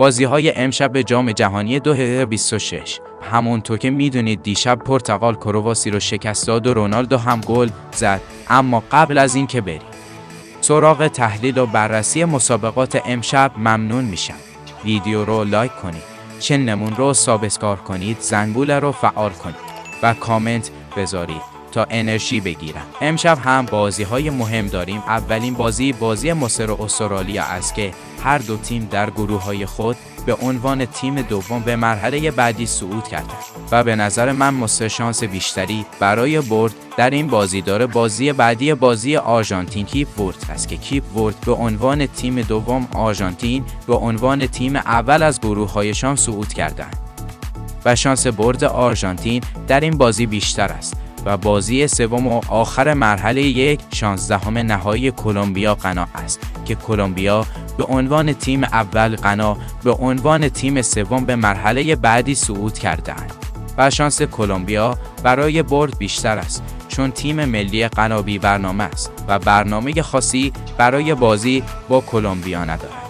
بازی‌های امشب جام جهانی 2026. همونطور که میدونید دیشب پرتغال کرواسی رو شکست داد و رونالدو هم گل زد. اما قبل از این که بریم سراغ تحلیل و بررسی مسابقات امشب ممنون میشم ویدیو رو لایک کنید، چنمون رو سابسکرایب کنید، زنگوله رو فعال کنید و کامنت بذارید تا انرژی بگیرم. امشب هم بازی‌های مهم داریم. اولین بازی مصر و استرالیا است که هر دو تیم در گروه‌های خود به عنوان تیم دوم به مرحله بعدی صعود کردند و به نظر من مصر شانس بیشتری برای برد در این بازی داره. بازی بعدی بازی آرژانتین کیپ ورد است که کیپ ورد به عنوان تیم دوم، آرژانتین به عنوان تیم اول از گروه‌هایشان صعود کردند و شانس برد آرژانتین در این بازی بیشتر است. و بازی سوم و آخر مرحله 16 نهایی کلمبیا غنا است که کلمبیا به عنوان تیم اول، غنا به عنوان تیم سوم به مرحله بعدی صعود کردند و شانس کلمبیا برای برد بیشتر است چون تیم ملی غنا بی برنامه است و برنامه خاصی برای بازی با کلمبیا ندارد.